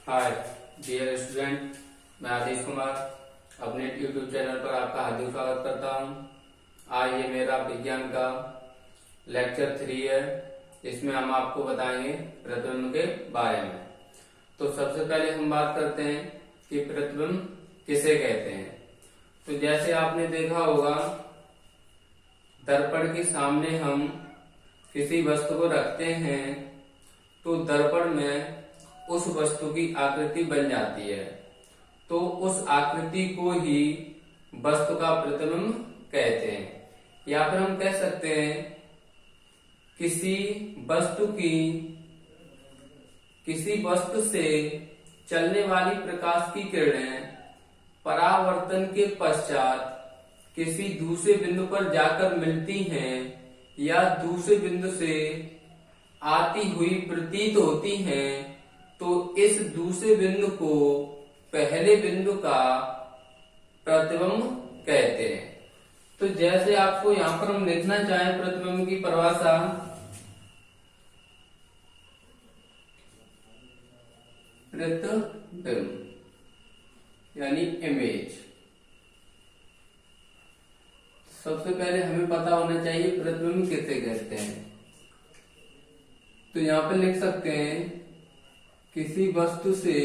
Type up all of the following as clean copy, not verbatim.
Hi dear student, मैं आदिश कुमार अपने YouTube channel पर आपका हार्दिक स्वागत करता हूं। आज ये मेरा विज्ञान का लेक्चर 3 है। इसमें हम आपको बताएंगे प्रतिबिंब के बारे में। तो सबसे पहले हम बात करते हैं कि प्रतिबिंब किसे कहते हैं। तो जैसे आपने देखा होगा, दर्पण के सामने हम किसी वस्तु को रखते हैं तो दर्पण में उस वस्तु की आकृति बन जाती है। तो उस आकृति को ही वस्तु का प्रतिबिंब कहते हैं। या फिर हम कह सकते हैं किसी वस्तु से चलने वाली प्रकाश की किरणें परावर्तन के पश्चात किसी दूसरे बिंदु पर जाकर मिलती हैं या दूसरे बिंदु से आती हुई प्रतीत होती हैं, तो इस दूसरे बिंदु को पहले बिंदु का प्रतिबिंब कहते हैं। तो जैसे आपको यहां पर हम लिखना चाहें प्रतिबिंब की परिभाषा, प्रतिबिंब यानी इमेज। सबसे पहले हमें पता होना चाहिए प्रतिबिंब किसे कहते हैं। तो यहां पर लिख सकते हैं किसी वस्तु से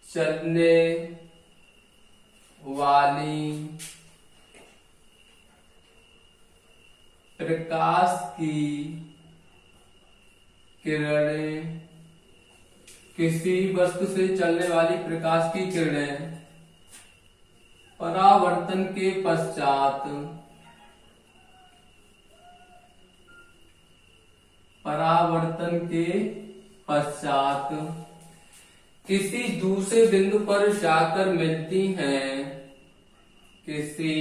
चलने वाली प्रकाश की किरणें किसी वस्तु से चलने वाली प्रकाश की किरणें परावर्तन के पश्चात किसी दूसरे बिंदु पर जाकर मिलती हैं, किसी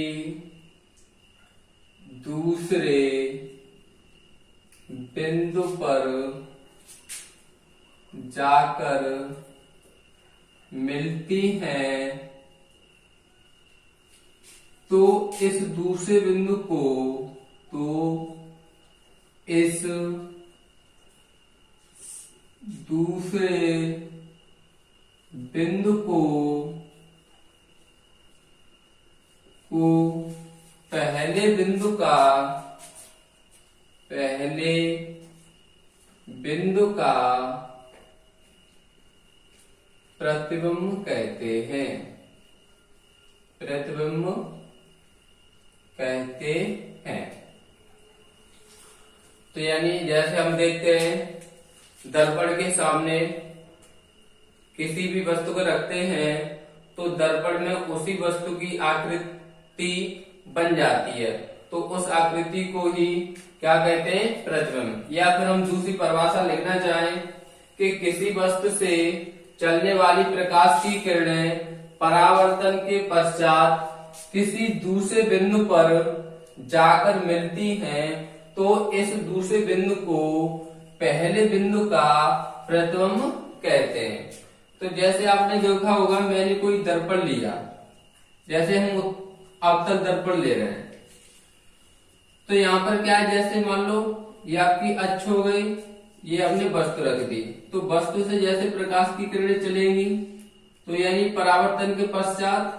दूसरे बिंदु पर जाकर मिलती हैं, तो इस दूसरे बिंदु को पहले बिंदु का प्रतिबिंब कहते हैं। प्रतिबिंब कहते हैं। तो यानी जैसे हम देखते हैं, दर्पण के सामने किसी भी वस्तु को रखते हैं तो दर्पण में उसी वस्तु की आकृति बन जाती है। तो उस आकृति को ही क्या कहते हैं? प्रतिबिंब। या फिर हम दूसरी परिभाषा लिखना चाहें कि किसी वस्तु से चलने वाली प्रकाश की किरणें परावर्तन के पश्चात किसी दूसरे बिंदु पर जाकर मिलती हैं, तो इस दूसरे बिंदु को पहले बिंदु का प्रतिबिंब कहते हैं। तो जैसे आपने देखा होगा, मैंने कोई दर्पण लिया, जैसे हम अवतल दर्पण ले रहे हैं, तो यहाँ पर क्या है, जैसे मान लो ये आपकी अक्ष हो गई, ये हमने वस्तु रख दी, तो वस्तु से जैसे प्रकाश की किरणें चलेंगी तो यानी परावर्तन के पश्चात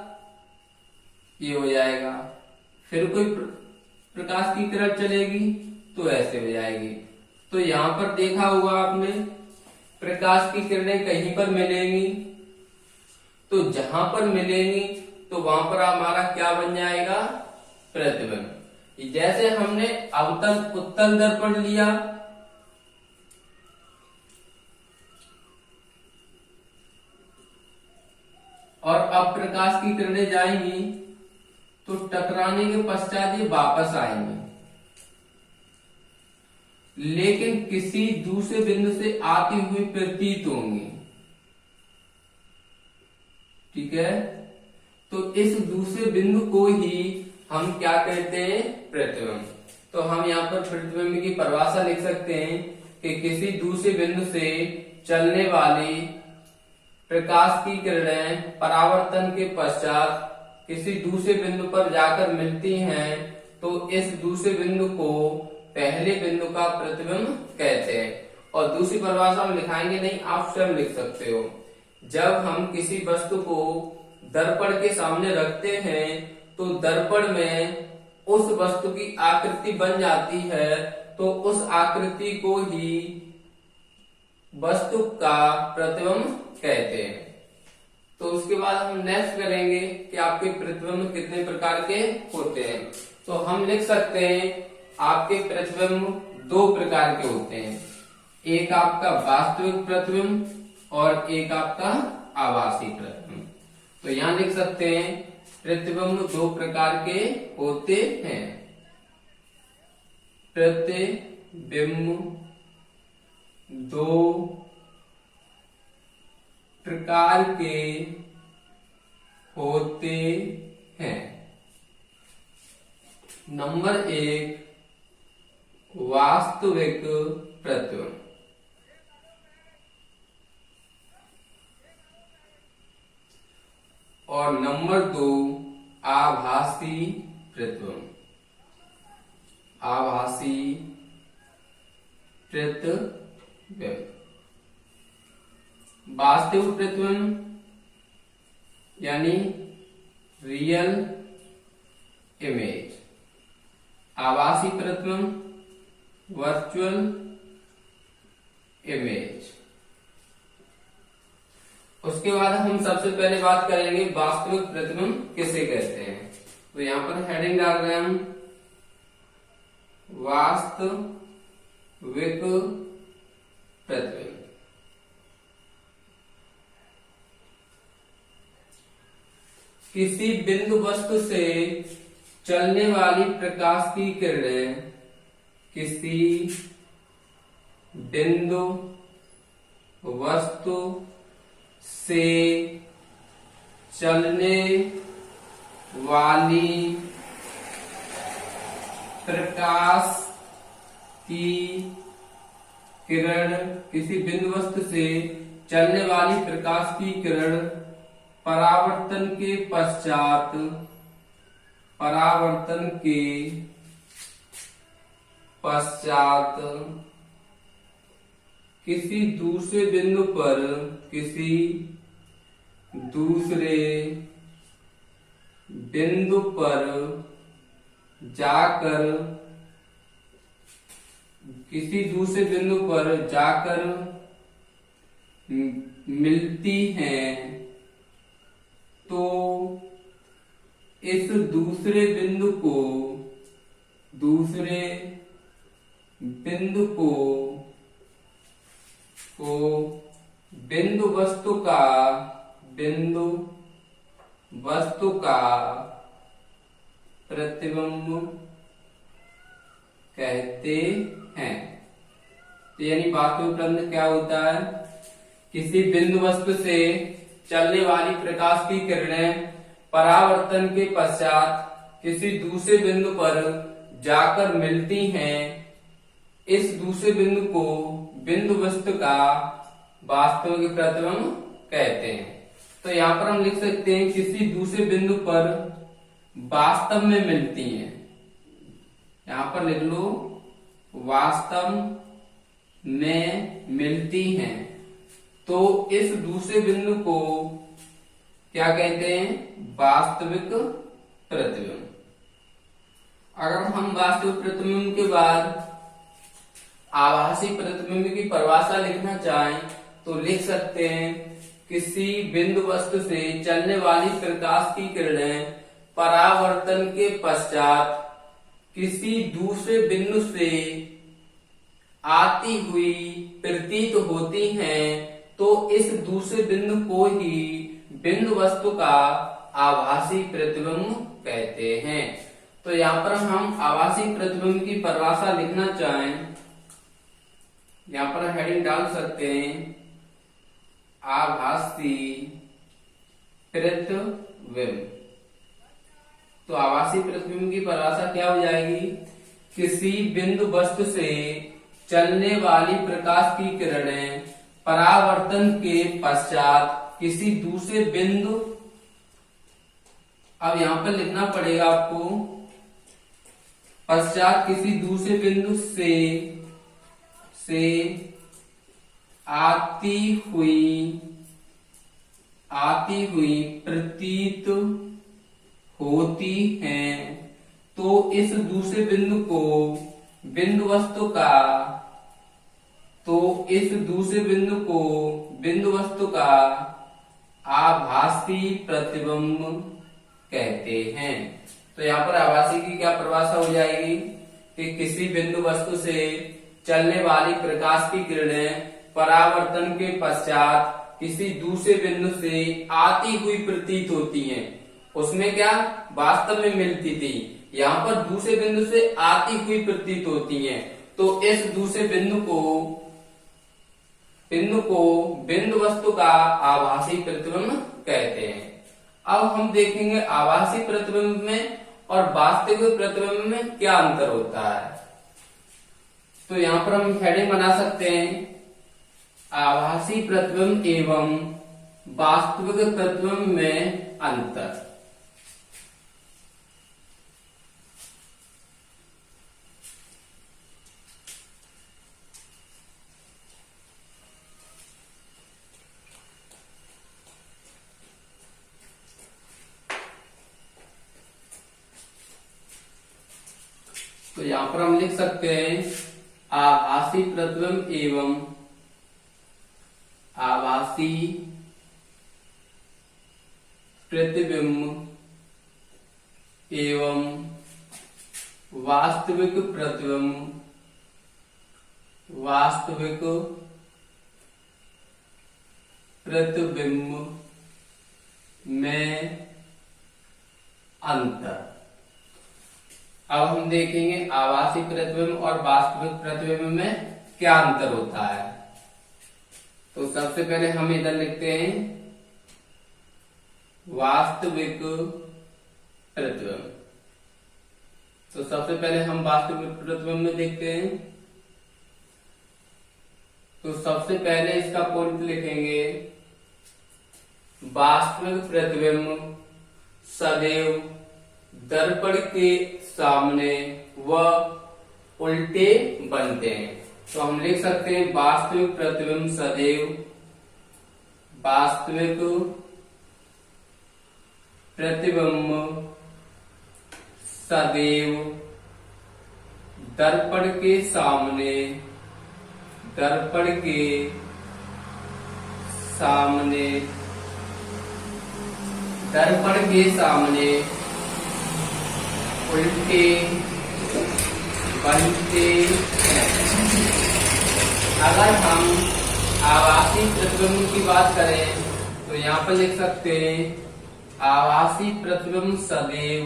ये हो जाएगा। फिर कोई प्रकाश की किरण चलेगी तो ऐसे हो जाएगी। तो यहाँ पर देखा होगा आपने, प्रकाश की किरणें कहीं पर मिलेंगी, तो जहां पर मिलेंगी तो वहां पर हमारा क्या बन जाएगा? प्रतिबिंब। जैसे हमने अवतल उत्तल दर्पण लिया, और अब प्रकाश की किरणें जाएंगी तो टकराने के पश्चात ये वापस आएंगे, लेकिन किसी दूसरे बिंदु से आती हुई प्रतीत होंगी। ठीक है, तो इस दूसरे बिंदु को ही हम क्या कहते हैं? प्रतिबिंब। तो हम यहाँ पर प्रतिबिंब की परिभाषा लिख सकते हैं कि किसी दूसरे बिंदु से चलने वाली प्रकाश की किरणें परावर्तन के पश्चात किसी दूसरे बिंदु पर जाकर मिलती हैं, तो इस दूसरे बिंदु को पहले बिंदु का प्रतिबिंब कहते हैं। और दूसरी परिभाषा में लिखाएंगे नहीं, आप स्वयं लिख सकते हो। जब हम किसी वस्तु को दर्पण के सामने रखते हैं तो दर्पण में उस वस्तु की आकृति बन जाती है, तो उस आकृति को ही वस्तु का प्रतिबिंब कहते हैं। तो उसके बाद हम नेक्स्ट करेंगे कि आपके प्रतिबिंब कितने प्रकार के होते हैं। तो हम लिख सकते हैं आपके प्रतिबिंब दो प्रकार के होते हैं, एक आपका वास्तविक प्रतिबिंब और एक आपका आभासी प्रतिबिंब। तो यहां लिख सकते हैं प्रतिबिंब दो प्रकार के होते हैं। प्रतिबिंब दो प्रकार के होते हैं। नंबर 1 वास्तविक प्रतिबिंब, और नंबर 2 आभासी प्रतिबिंब। आभासी प्रतिबिंब। वास्तविक प्रतिबिंब यानी रियल इमेज, आभासी प्रतिबिंब वर्चुअल इमेज। उसके बाद हम सबसे पहले बात करेंगे वास्तविक प्रतिबिंब किसे कहते हैं। तो यहां पर हेडिंग डाल रहे हैं हम वास्तविक प्रतिबिंब। किसी बिंदु वस्तु से चलने वाली प्रकाश की किरणें किसी बिंदु वस्तु से चलने वाली प्रकाश की किरण, किसी बिंदु वस्तु से चलने वाली प्रकाश की किरण परावर्तन के पश्चात, परावर्तन के पश्चात किसी दूसरे बिंदु पर, किसी दूसरे बिंदु पर जाकर, किसी दूसरे बिंदु पर जाकर मिलती हैं, तो इस दूसरे बिंदु को, दूसरे बिंदु को बिंदु वस्तु का, बिंदु वस्तु का प्रतिबिंब कहते हैं। तो यानी वास्तविक प्रतिबिंब क्या होता है, किसी बिंदु वस्तु से चलने वाली प्रकाश की किरणें परावर्तन के पश्चात किसी दूसरे बिंदु पर जाकर मिलती हैं, इस दूसरे बिंदु को बिंदु वस्तु का वास्तविक प्रतिबिंब कहते हैं। तो यहाँ पर हम लिख सकते हैं किसी दूसरे बिंदु पर वास्तव में मिलती हैं। यहाँ पर लिख लो वास्तव में मिलती हैं, तो इस दूसरे बिंदु को क्या कहते हैं, वास्तविक प्रतिबिंब। अगर हम वास्तविक प्रतिबिंब के बाद आभासी प्रतिबिंब की परिभाषा लिखना चाहें तो लिख सकते हैं किसी बिंदु वस्तु से चलने वाली प्रकाश की किरणें परावर्तन के पश्चात किसी दूसरे बिंदु से आती हुई प्रतीत होती हैं, तो इस दूसरे बिंदु को ही बिंदु वस्तु का आभासी प्रतिबिंब कहते हैं। तो यहाँ पर हम आभासी प्रतिबिंब की परिभाषा लिखना चाहें, यहाँ पर हेडिंग डाल सकते हैं आभासी प्रतिबिंब। तो आभासी प्रतिबिंब की परिभाषा क्या हो जाएगी, किसी बिंदु वस्तु से चलने वाली प्रकाश की किरणें परावर्तन के पश्चात किसी दूसरे बिंदु, अब यहां पर लिखना पड़ेगा आपको पश्चात किसी दूसरे बिंदु से आती हुई प्रतीत होती हैं, तो इस दूसरे बिंदु वस्तु का आभासी प्रतिबिंब कहते हैं। तो यहाँ पर आभासी की क्या परिभाषा हो जाएगी कि किसी बिंदु वस्तु से चलने वाली प्रकाश की किरणें परावर्तन के पश्चात किसी दूसरे बिंदु से आती हुई प्रतीत होती हैं। उसमें क्या वास्तव में मिलती थी, यहाँ पर दूसरे बिंदु से आती हुई प्रतीत होती हैं, तो इस दूसरे बिंदु को बिंदु वस्तु का आभासी प्रतिबिंब कहते हैं। अब हम देखेंगे आभासी प्रतिबिंब में और वास्तविक प्रतिबिंब में क्या अंतर होता है। तो यहाँ पर हम हेडिंग बना सकते हैं, आभासी प्रतिबिंब एवं वास्तविक प्रतिबिंब में अंतर। तो यहां पर हम लिख सकते हैं आभासी प्रतिबिंब एवं वास्तविक प्रतिबिंब में अंतर। अब हम देखेंगे आभासी प्रतिबिंब और वास्तविक प्रतिबिंब में क्या अंतर होता है। तो सबसे पहले हम इधर लिखते हैं वास्तविक प्रतिबिंब। तो सबसे पहले हम वास्तविक प्रतिबिंब में देखते हैं। तो सबसे पहले इसका पॉइंट लिखेंगे, वास्तविक प्रतिबिंब सदैव दर्पण के सामने व उल्टे बनते हैं। तो हम लिख सकते हैं वास्तविक प्रतिबिंब सदैव दर्पण के सामने उल्टे बनते हैं। अगर हम आभासी प्रतिबिंब की बात करें तो यहाँ पर लिख सकते हैं आभासी प्रतिबिंब सदैव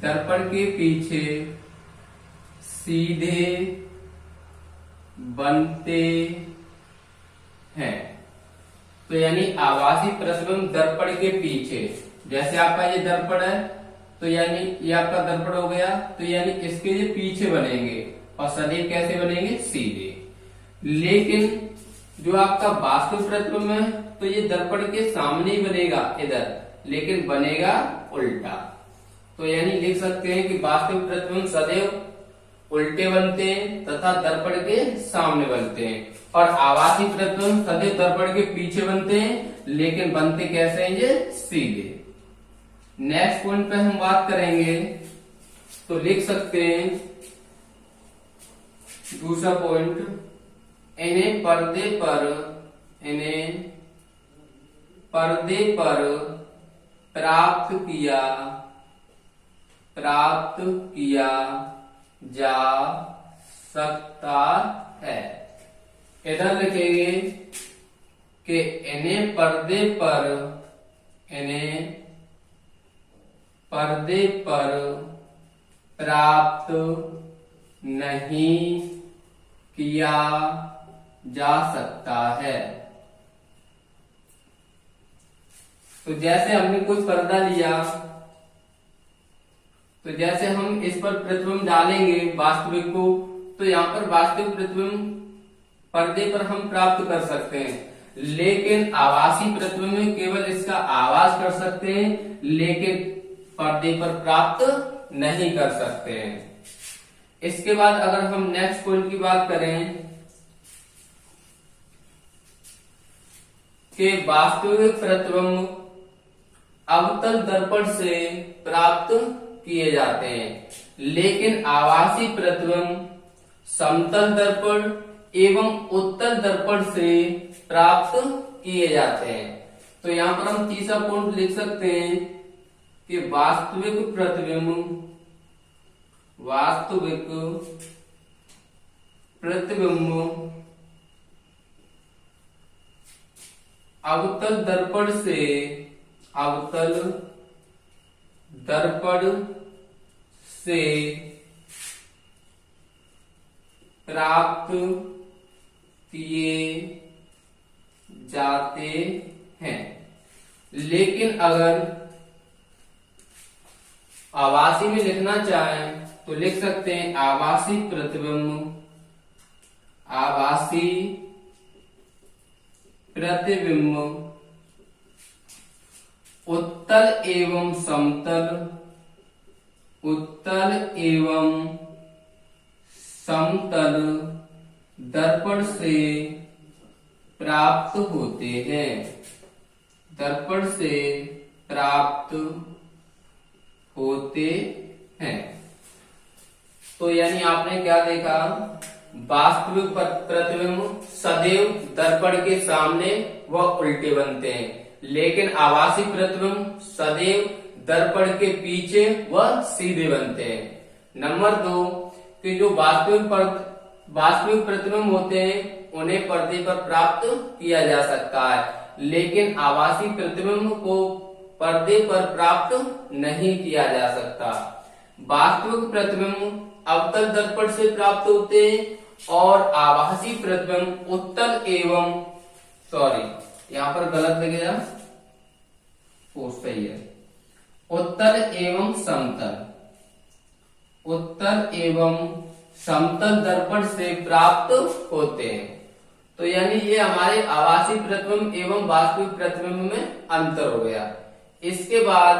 दर्पण के पीछे सीधे बनते हैं। तो यानी आभासी प्रतिबिंब दर्पण के पीछे, जैसे आपका ये दर्पण है तो यानी ये आपका दर्पण हो गया, तो यानी इसके ये पीछे बनेंगे और सदैव कैसे बनेंगे, सीधे। लेकिन जो आपका वास्तविक प्रतिबिंब है तो ये दर्पण के सामने ही बनेगा इधर, लेकिन बनेगा उल्टा। तो यानी लिख सकते हैं कि वास्तविक प्रतिबिंब सदैव उल्टे बनते हैं तथा दर्पण के सामने बनते हैं, और आभासी प्रतिबिंब सदैव दर्पण के पीछे बनते हैं, लेकिन बनते कैसे हैं, ये सीधे। नेक्स्ट पॉइंट पे हम बात करेंगे तो लिख सकते हैं दूसरा पॉइंट, इन्हें पर्दे पर प्राप्त किया जा सकता है। इधर लिखेंगे कि इन्हें पर्दे पर प्राप्त नहीं किया जा सकता है। तो जैसे हमने कोई पर्दा लिया तो जैसे हम इस पर प्रतिबिंब डालेंगे वास्तविक को, तो यहाँ पर वास्तविक प्रतिबिंब पर्दे पर हम प्राप्त कर सकते हैं, लेकिन आभासी प्रतिबिंब में केवल इसका आभास कर सकते हैं, लेकिन पर्दे पर प्राप्त नहीं कर सकते हैं। इसके बाद अगर हम नेक्स्ट पॉइंट की बात करें कि वास्तविक प्रतिबिंब अवतल दर्पण से प्राप्त किए जाते हैं, लेकिन आभासी प्रतिबिंब समतल दर्पण एवं उत्तल दर्पण से प्राप्त किए जाते हैं। तो यहाँ पर हम तीसरा पॉइंट लिख सकते हैं कि वास्तविक प्रतिबिंब अवतल दर्पण से प्राप्त किए जाते हैं, लेकिन अगर आभासी में लिखना चाहें तो लिख सकते हैं आभासी प्रतिबिंब उत्तल एवं समतल दर्पण से प्राप्त होते हैं, तो यानी आपने क्या देखा, वास्तविक प्रतिबिंब सदैव दर्पण के सामने व उल्टे बनते हैं, लेकिन आभासी प्रतिबिंब सदैव दर्पण के पीछे व सीधे बनते हैं। नंबर 2 कि जो वास्तविक प्रतिबिंब होते हैं उन्हें पर्दे पर प्राप्त किया जा सकता है, लेकिन आभासी प्रतिबिंब को पर्दे पर प्राप्त नहीं किया जा सकता। वास्तविक प्रतिबिंब अवतल दर्पण से प्राप्त होते हैं और आभासी प्रतिबिंब यहाँ पर गलत लगेगा, सही है, उत्तल एवं समतल दर्पण से प्राप्त होते हैं। तो यानी ये हमारे आभासी प्रतिबिंब एवं वास्तविक प्रतिबिंब में अंतर हो गया। इसके बाद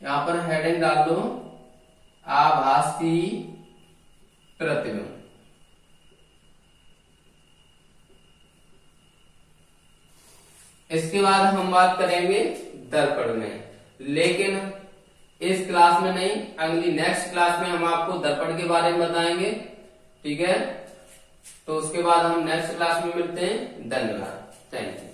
यहां पर हेडिंग डाल दो आभासी प्रतिबिंब। इसके बाद हम बात करेंगे दर्पण में, लेकिन इस क्लास में नहीं, अगली नेक्स्ट क्लास में हम आपको दर्पण के बारे में बताएंगे। ठीक है, तो उसके बाद हम नेक्स्ट क्लास में मिलते हैं। धन्यवाद, थैंक यू।